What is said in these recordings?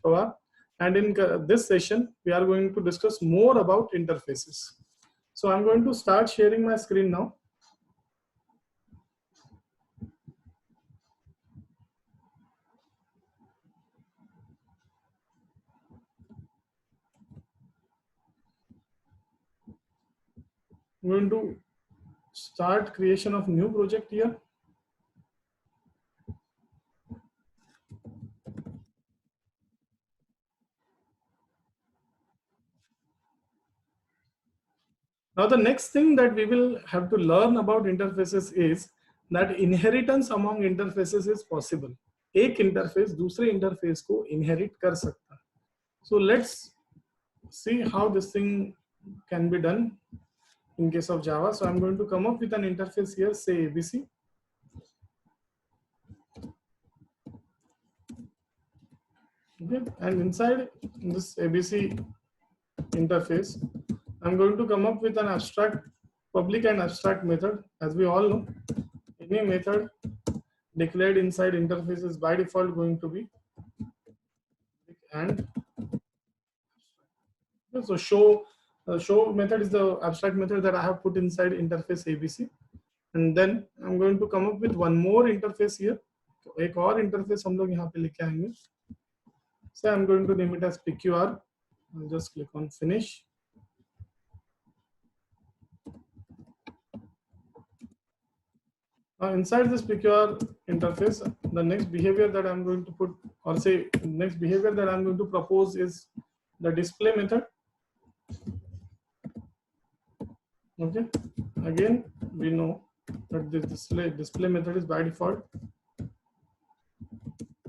Pawar, and in this session we are going to discuss more about interfaces. So I'm going to start sharing my screen now. I'm going to start creation of new project here. Now the next thing that we will have to learn about interfaces is that inheritance among interfaces is possible. एक interface दूसरे interface को inherit कर सकता है. So let's see how this thing can be done in case of Java. So I'm going to come up with an interface here, say ABC. Okay, and inside this ABC interface, I'm going to come up with an abstract, public and abstract method. As we all know, any method declared inside interface is by default going to be and so show method is the abstract method that I have put inside interface ABC, and then I'm going to come up with one more interface here. तो एक और interface हम लोग यहाँ पे लेके आएंगे. So I'm going to name it as PQR. I'll just click on finish. Now inside this PQR interface, the next behavior that I'm going to put, or say next behavior that I'm going to propose is the display method. Okay, again we know that this display method is by default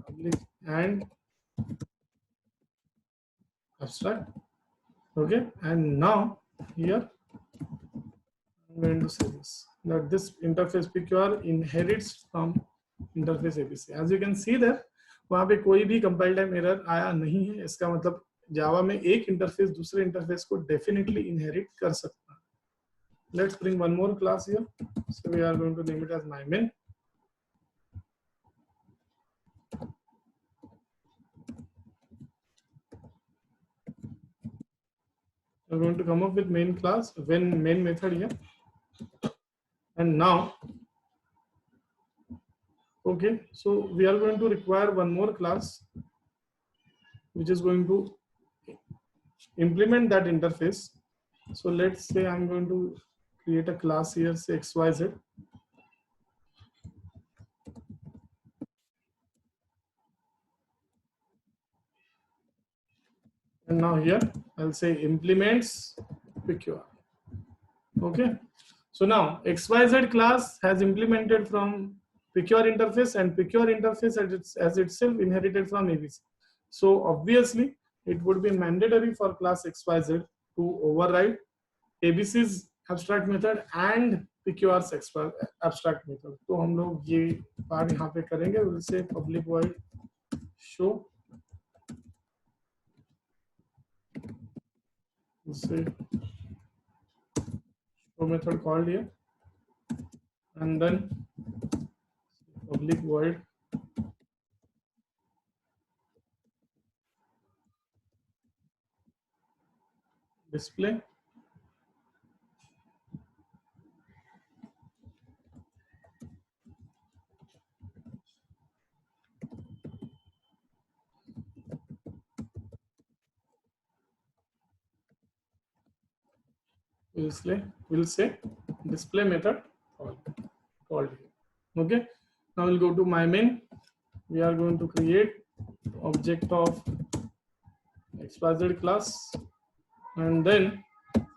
public and abstract. Okay, and now here I'm going to say this, that this interface PQR inherits from interface ABC. As you can see there, वहाँ पे कोई भी compile time error आया नहीं है. इसका मतलब जावा में एक इंटरफेस दूसरे इंटरफेस को डेफिनेटली इनहेरिट कर सकता है. Let's bring one more class here. So we are going to name it as mymin. We're going to come up with main class, when main method here. And now, okay, so we are going to require one more class which is going to implement that interface. So let's say I'm going to create a class here, say XYZ. And now here I'll say implements PQR. Okay, so now XYZ class has implemented from PQR interface, and PQR interface as itself inherited from ABC. So obviously it would be mandatory for class XYZ to override ABC's abstract method and PQR's abstract method. तो हम लोग ये part यहाँ पे करेंगे. We'll say public void show. We'll say show method called here, and then public void display. We'll say display method called here. Okay, now we'll go to my main. We are going to create object of XYZ class, and then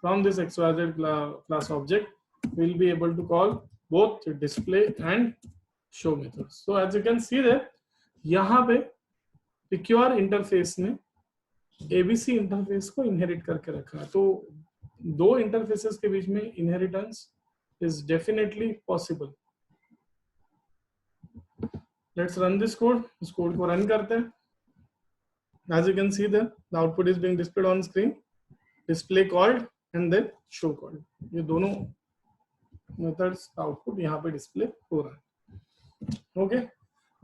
from this XYZ class object we'll be able to call both display and show methods. So as you can see there, यहाँ पे PQR interface ने ABC interface को inherit करके रखा है. तो दो interfaces के बीच में inheritance is definitely possible. Let's run this code. इस code को run करते हैं. As you can see there, the output is being displayed on screen. Display called and then show called. ये दोनों methods का output यहाँ पे display हो रहा है. Okay.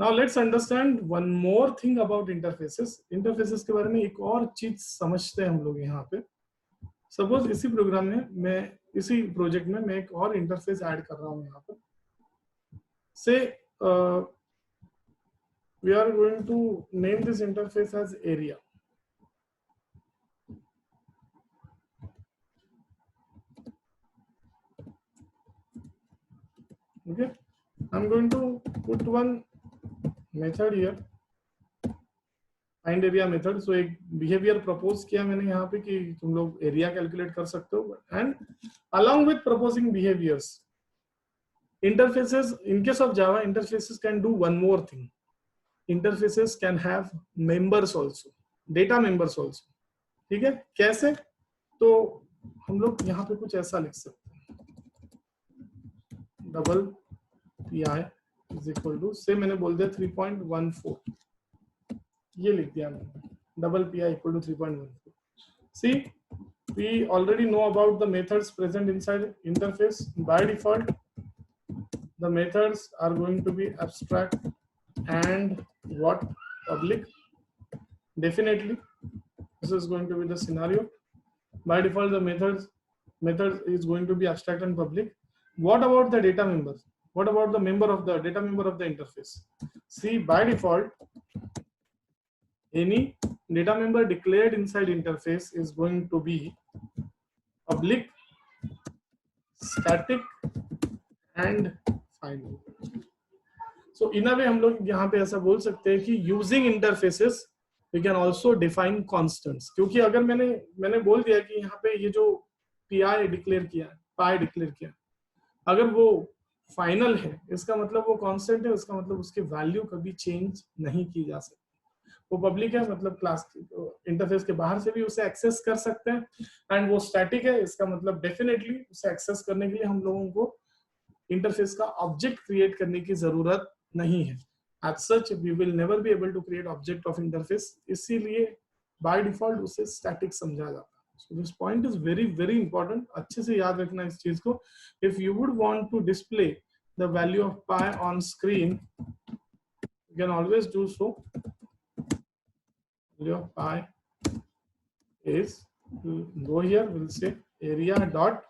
Now let's understand one more thing about interfaces. Interfaces के बारे में एक और चीज समझते हैं हम लोग यहाँ पे. सपोज इसी प्रोग्राम में मैं इसी प्रोजेक्ट में मैं एक और इंटरफेस ऐड कर रहा हूँ यहाँ पर. से we are going to name this interface as area. Okay, I'm going to put one method here, find area method. So एक behavior propose किया मैंने यहाँ पे कि तुम लोग area calculate कर सकते हो, and along with proposing behaviors, interfaces, in case of Java, interfaces can do one more thing. Interfaces can have members also, data members also. ठीक है, कैसे? तो हम लोग यहाँ पे कुछ ऐसा लिख सकते हैं, double PI is equal to, से मैंने बोल दिया 3.14, ये लिख दिया मैंने, double PI equal to 3.14. See, we already know about the methods present inside interface. By default, the methods are going to be abstract and what? Public. Definitely, this is going to be the scenario. By default, the method is going to be abstract and public. What about the data members? What about the member of the data member of the interface? See, by default, any data member declared inside interface is going to be public, static and final. So in a way हम लोग यहाँ पे ऐसा बोल सकते हैं कि using interfaces we can also define constants. क्योंकि अगर मैंने बोल दिया कि यहाँ पे ये जो PI डिक्लेयर किया, पाई डिक्लेयर किया, अगर वो फाइनल है, इसका मतलब वो कांस्टेंट है, उसका मतलब उसकी वैल्यू कभी चेंज नहीं की जा सकती. वो पब्लिक है, मतलब क्लास इंटरफेस के बाहर से भी उसे एक्सेस कर सकते हैं, एंड वो स्टैटिक है, इसका मतलब डेफिनेटली उसे एक्सेस करने के लिए हम लोगों को इंटरफेस का ऑब्जेक्ट क्रिएट करने की जरूरत नहीं है. As such, we will never be able to create object of interface. इसीलिए by default उसे static समझा जाता है. So this point is very very important. अच्छे से याद रखना इस चीज को. If you would want to display the value of pi on screen, you can always do so. Value of pi is, we'll go here, we'll say area dot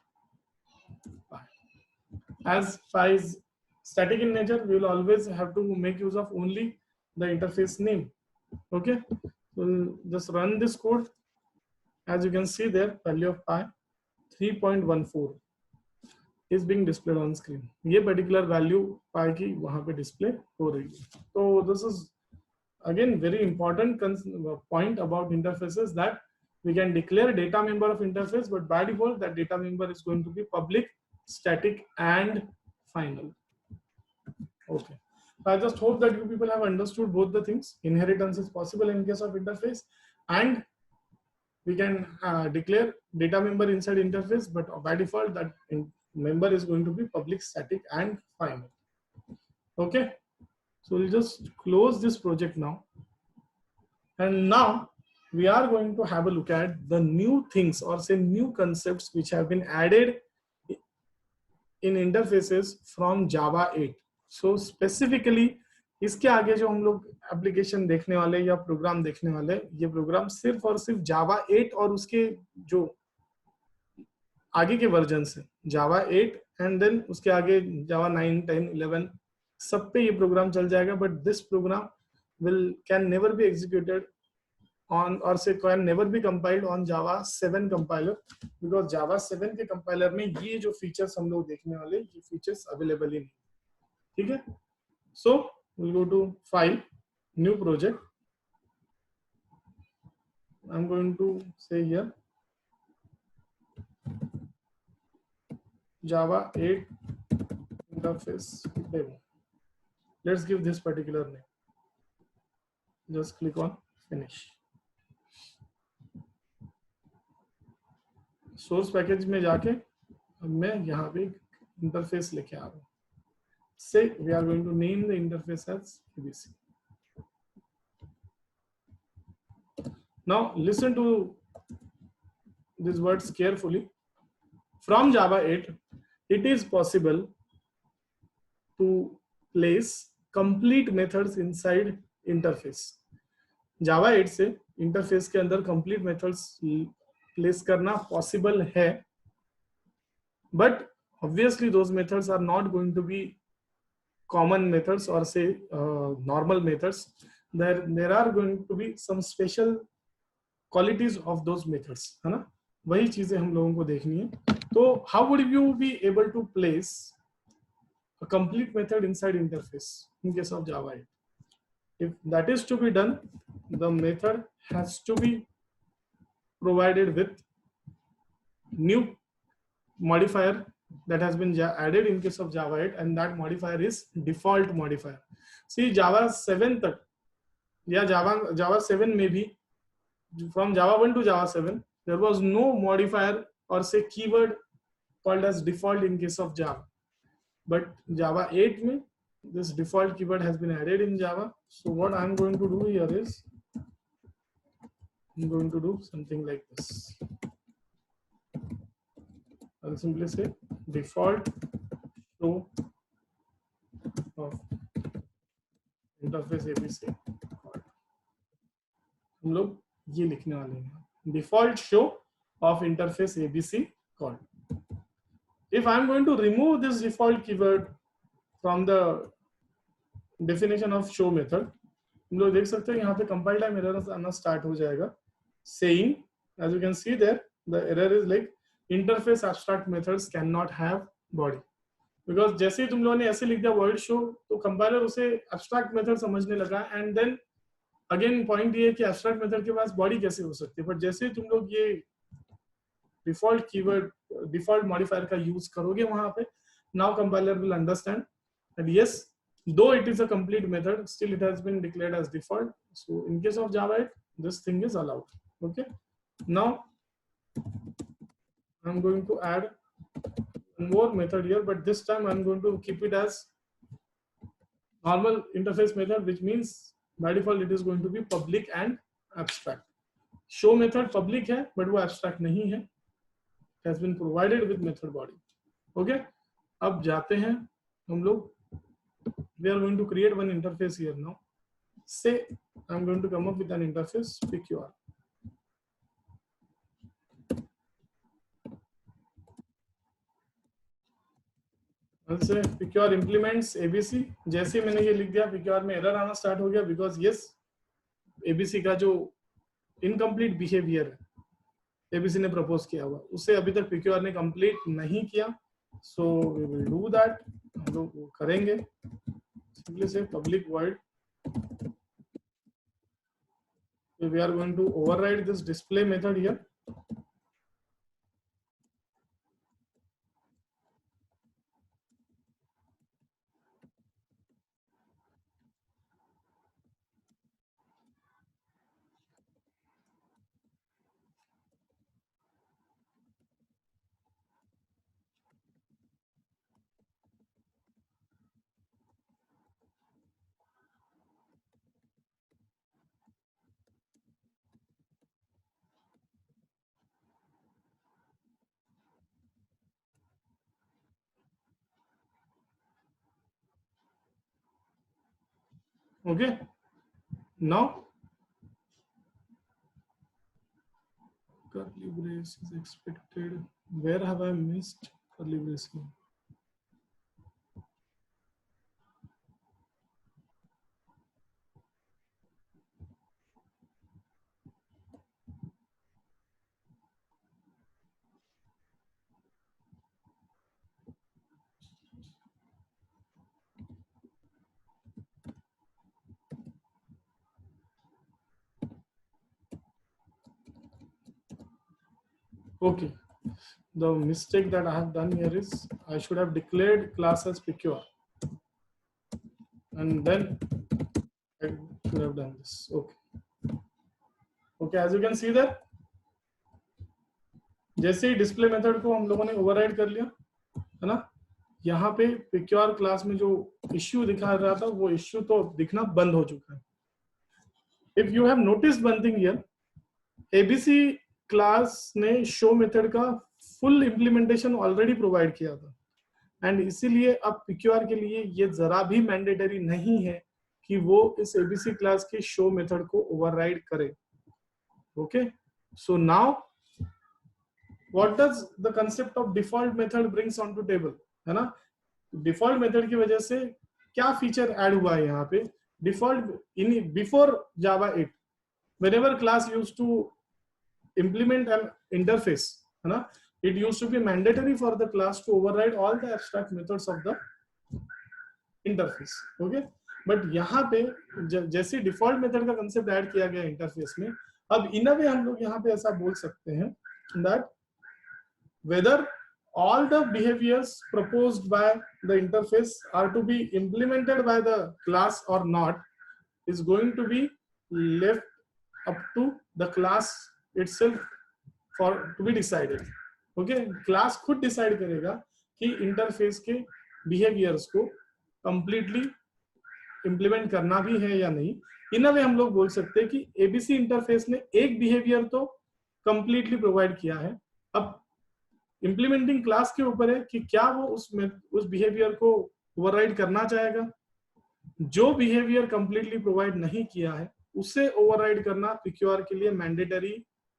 pi. As pi is static in nature, we will always have to make use of only the interface name. Okay, we'll just run this code. As you can see there, value of pi 3.14 is being displayed on screen. ये particular value pi की वहाँ पे display हो रही है. So this is again very important point about interfaces, that we can declare data member of interface, but by default that data member is going to be public, static and final. Okay, I just hope that you people have understood both the things. Inheritance is possible in case of interface, and we can declare data member inside interface, but by default that member is going to be public, static and final. Okay, so we'll just close this project now, and now we are going to have a look at the new things, or say new concepts, which have been added in interfaces from Java 8. So specifically इसके आगे जो हम लोग application देखने वाले या programme देखने वाले, ये प्रोग्राम सिर्फ और सिर्फ Java 8 और उसके जो आगे के वर्जन है, Java 8 एंड देन उसके आगे Java 9, 10, 11 सब पे ये प्रोग्राम चल जाएगा. But this program can never be executed on, or say can never be compiled on Java 7 compiler, because Java 7 के compiler में ये जो features हम लोग देखने वाले, ये features available ही नहीं. ठीक है, so we'll go to file, new project. I'm going to say here Java 8 interface demo. Let's give this particular name. Just click on finish. Source package में जाके मैं यहाँ पे इंटरफेस लेके आ रहा हूँ. Say we are going to name the interface as ABC. Now listen to these words carefully. From Java 8, it is possible to place complete methods inside interface. Java 8 से interface के अंदर कंप्लीट मेथड्स प्लेस करना possible है, but obviously those methods are not going to be common methods or say normal methods. There are going to be some special qualities of those methods, है ना, वही चीजें हम लोगों को देखनी है। तो how would you be able to place a complete method inside interface in case of Java 8? If that is to be done, the method has to be provided with new modifier that has been added in case of Java 8, and that modifier is default modifier. See, Java 7 तक या Java 7 में भी, from Java 1 to Java 7, there was no modifier or say keyword called as default in case of Java. But Java 8 में this default keyword has been added in Java. So what I'm going to do here is I'm going to do something like this. I'll simply say default show of interface ABC. हम लोग ये लिखने वाले हैं, default show of interface ABC called. If I'm going to remove this default keyword from the definition of show method, हम लोग देख सकते हैं यहाँ पे compile time error आना start हो जाएगा, saying, as you can see there, the error is like interface abstract methods cannot have body. Because जैसे ही तुम लोगों ने ऐसे लिख दिया void show, तो compiler उसे abstract method समझने लगा, and then again point ये कि abstract method के पास body कैसे हो सकती है। पर जैसे ही तुम लोग ये default keyword, default modifier का use करोगे वहाँ पे, now compiler will understand that yes, though it is a complete method, still it has been declared as default. So in case of Java 8, this thing is allowed. Okay. Now I'm going to add one more method here, but this time I'm going to keep it as normal interface method, which means by default it is going to be public and abstract. Show method public है, but वो abstract नहीं है. It has been provided with method body. Okay. अब जाते हैं हम लोग. We are going to create one interface here now. Say I'm going to come up with an interface PQR. से PQR implements ABC. जैसे मैंने ये लिख दिया, PQR में एरर आना स्टार्ट हो गया, because yes, ABC का जो इनकम्प्लीट बिहेवियर है ABC ने प्रपोज किया हुआ, उसे अभी तक PQR ने कंप्लीट नहीं किया. So we will do that. हम लोग वो करेंगे. Simply say public void. We are going to override this display method here. Okay. Now curly brace is expected. Where have I missed curly brace? Okay. The mistake that I have done here is I should have declared class as PQR, and then I should have done this. Okay. Okay, as you can see there, जैसे ही display method को हम लोगों ने override कर लिया है ना, यहाँ पे PQR क्लास में जो इश्यू दिखा रहा था वो इश्यू तो दिखना बंद हो चुका है. If you have noticed one thing here, ABC class ने शो मेथड का फुल इंप्लीमेंटेशन ऑलरेडी प्रोवाइड किया था. एंड इसीलिए अब PQR के लिए ये जरा भी मैंडेटरी नहीं है कि वो इस ABC क्लास के शो मेथड को ओवरराइड करे. Okay, so now what does the concept of default method brings on to table, है ना. डिफॉल्ट मेथड की वजह से क्या फीचर ऐड हुआ है यहाँ पे. Default in before Java 8 whenever class used to implement an interface, है ना, it used to be mandatory for the class to override all the abstract methods of the interface. okay, but यहाँ पे जैसे default method का concept add किया गया interface में, अब इन अ वे हम लोग यहाँ पे ऐसा बोल सकते हैं that whether all the behaviors proposed by the interface are to be implemented by the class or not is going to be left up to the class itself for to be decided. okay, class खुद decide करेगा कि interface के behaviours को completely implement करना भी है या नहीं. इन अ वे हम लोग बोल सकते हैं कि एबीसी इंटरफेस ने एक बिहेवियर तो कंप्लीटली प्रोवाइड किया है, अब इंप्लीमेंटिंग क्लास के ऊपर है कि क्या वो उस बिहेवियर को ओवरराइड करना चाहेगा. जो बिहेवियर कंप्लीटली प्रोवाइड नहीं किया है उसे ओवरराइड करना PQR के लिए मैंडेटरी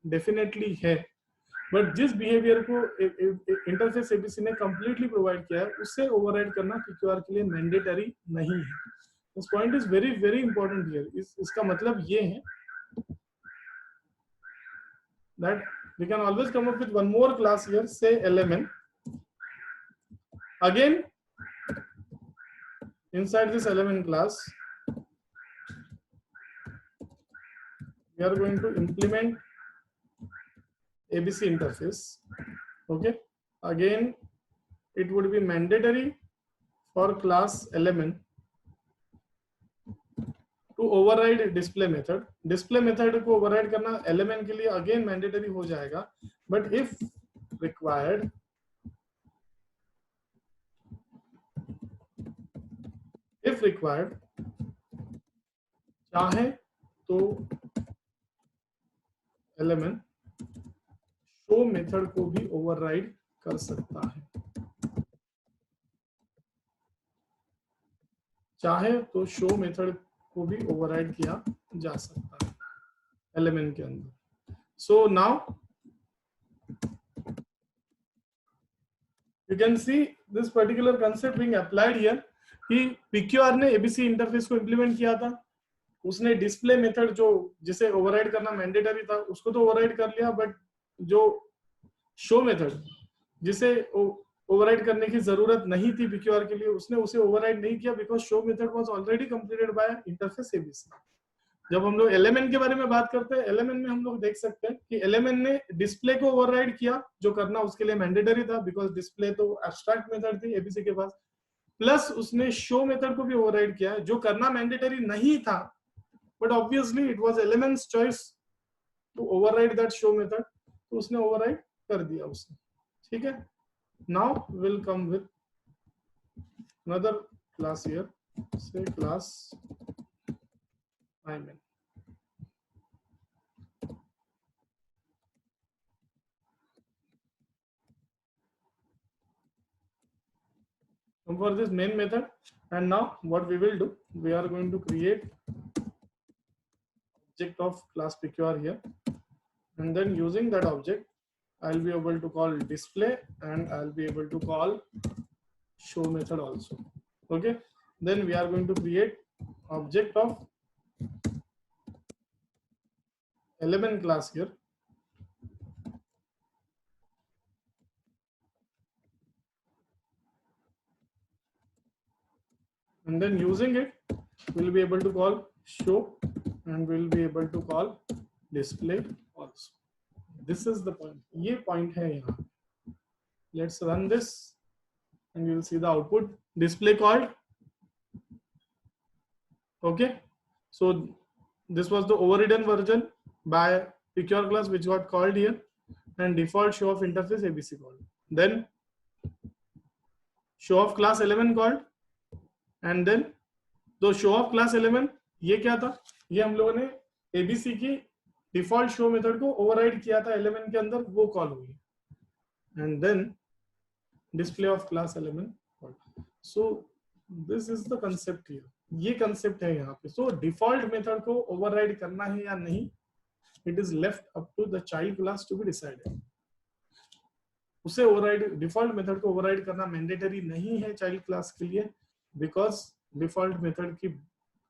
डेफिनेटली है, बट जिस बिहेवियर को इंटरफेस एबीसी ने कंप्लीटली प्रोवाइड किया है उसे ओवरराइड करना PQR के लिए मैंडेटरी नहीं है. This point is very very important here. इसका मतलब ये है that we can always come up with one more class here, say LMN. Again, inside this LMN class, we are going to implement ABC interface. Okay. Again, it would be mandatory for class LMN to override display method. display method को override करना LMN के लिए again mandatory हो जाएगा, but if required, चाहे तो LMN show method को भी ओवरराइड कर सकता है. चाहे तो शो मेथड को भी ओवरराइड किया जा सकता है LMN के अंदर. So now you can see this particular concept being applied here कि PQR ने एबीसी इंटरफेस को इंप्लीमेंट किया था, उसने डिस्प्ले मेथड जो जिसे ओवरराइड करना मैंडेटरी था उसको तो ओवरराइड कर लिया, बट जो शो मेथड जिसे ओवरराइड करने की जरूरत नहीं थी PQR के लिए उसने उसे ओवरराइड नहीं किया because show method was already completed by interface ABC. जब हम लोग LMN के बारे में बात करते हैं, LMN में हम लोग देख सकते हैं कि LMN ने डिस्प्ले को ओवरराइड किया जो करना उसके लिए मैंडेटरी था बिकॉज डिस्प्ले तो एब्स्ट्रैक्ट मेथड थी एबीसी के पास, प्लस उसने शो मेथड को भी ओवरराइड किया जो करना मैंडेटरी नहीं था, but obviously it was LMN's choice to override that show method, तो उसने ओवरराइड कर दिया उसने. ठीक है. Now we'll come with another class here, say class myMain. Come for this main method, and now what we will do, we are going to create object of class PQR here, and then using that object I'll be able to call display and I'll be able to call show method also. Okay, then we are going to create object of LMN class here, and then using it we'll be able to call show and we'll be able to call display also. This is the point. ये point है यहाँ. Let's run this and you will see the output. Display called. Okay. So this was the overridden version by PQR class which got called here, and default show of interface ABC called. Then show of class element called, and then तो show of class element ये क्या था? ये हम लोगों ने ABC की default show method को ओवरराइड किया था LMN के अंदर, वो कॉल हुई, and then display of class LMN So this is the concept here. ये concept है यहाँ पे. So default method को override करना है या नहीं, it is left up to the child class to be decided. उसे override, default method को override करना mandatory नहीं है child class के लिए, because default method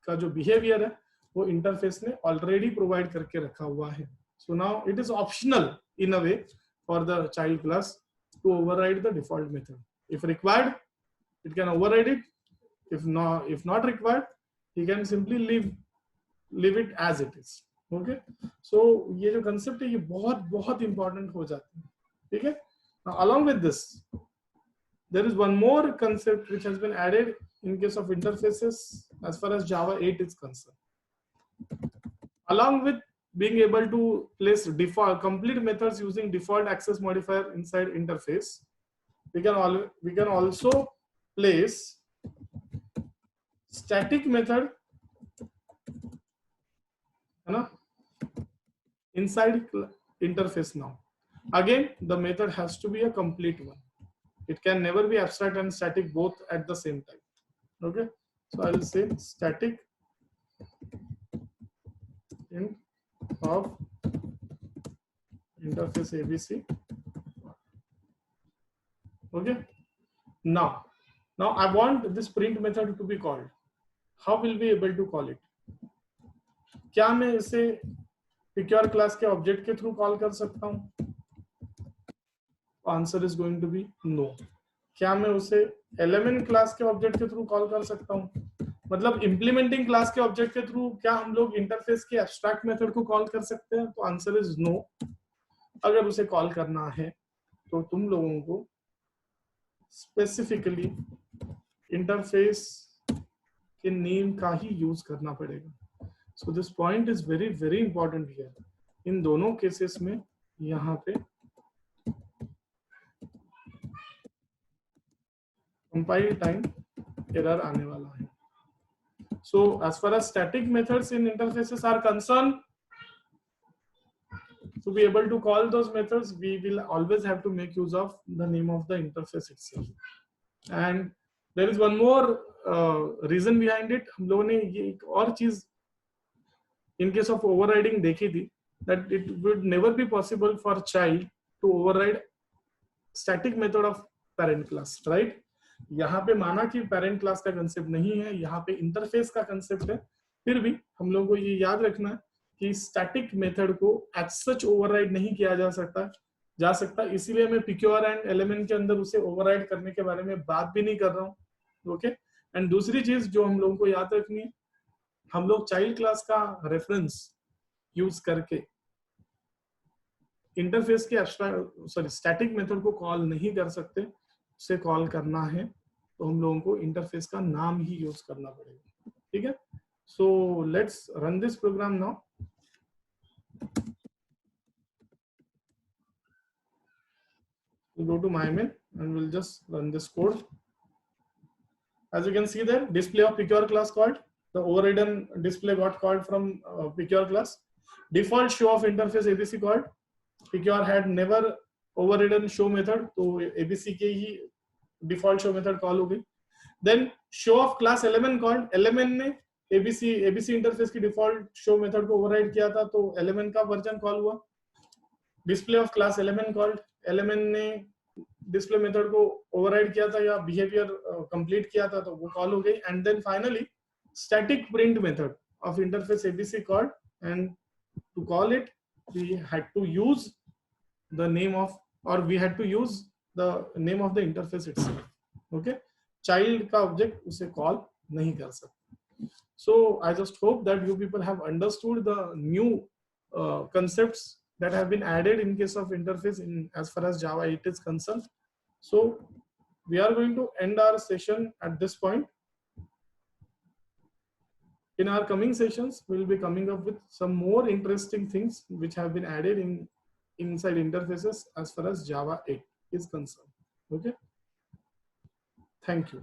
का जो behavior है वो interface ने already provide करके रखा हुआ है. So now it is optional in a way for the child class to override the default method. If required, it can override it. If not required, he can simply leave it as it is. Okay. So ये जो concept है ये बहुत important हो जाती है. ठीक है. Now along with this, there is one more concept which has been added in case of interfaces as far as Java 8 is concerned. Along with being able to place default complete methods using default access modifier inside interface, we can also place static method inside interface. Now again, the method has to be a complete one. It can never be abstract and static both at the same time. Okay, so I will say static int of interface ABC. Okay, now I want this print method to be called. How will we able to call it? क्या मैं इसे picure class के object के through call कर सकता हूँ? Answer is going to be no. क्या मैं उसे element class के object के through call कर सकता हूँ? मतलब implementing class के object के through क्या हम लोग interface के abstract method को call कर सकते हैं? तो answer is no. अगर उसे call करना है तो तुम लोगों को specifically interface के name का ही use करना पड़ेगा. So this point is very important here. इन दोनों cases में यहाँ पे compile time error आने वाला है. So as far as static methods in interfaces are concerned, to be able to call those methods, we will always have to make use of the name of the interface itself. And there is one more reason behind it. हम लोगों ने ये एक और चीज in case of overriding देखी थी, that it would never be possible for child to override static method of parent class, right? यहाँ पे माना कि parent class का concept नहीं है, यहाँ पे interface का concept है, फिर भी हम लोगों को ये याद रखना है कि static method को as such override नहीं किया जा सकता, इसीलिए मैं picure and element के अंदर उसे override करने के बारे में बात भी नहीं कर रहा हूँ. ओके. एंड दूसरी चीज जो हम लोगों को याद रखनी है, हम लोग चाइल्ड क्लास का रेफरेंस यूज करके इंटरफेस के स्टैटिक मेथड को कॉल नहीं कर सकते. उसे कॉल करना है तो हम लोगों को इंटरफेस का नाम ही यूज करना पड़ेगा. ठीक है. So let's run this program now. We'll go to mymain and we'll just run this code. As you can see there, display of picure class called. The overridden display got called from picure class. Default show of interface ABC called. Picure had never overridden show method, तो ABC के ही default show method call हो गई. Then show of class element called. Element ने ABC interface की default show method को override किया था, तो element का version call हुआ. Display of class element called. Element ने display method को override किया था या behavior complete किया था, तो वो call हो गई. And then finally static print method of interface ABC called, and to call it we had to use the name of, or we had to use the name of the interface itself. Okay, child का object उसे call नहीं कर सकते. So I just hope that you people have understood the new concepts that have been added in case of interface in as far as Java 8 is concerned. So we are going to end our session at this point. In our coming sessions, we will be coming up with some more interesting things which have been added inside interfaces as far as Java 8 is concerned. Okay. Thank you.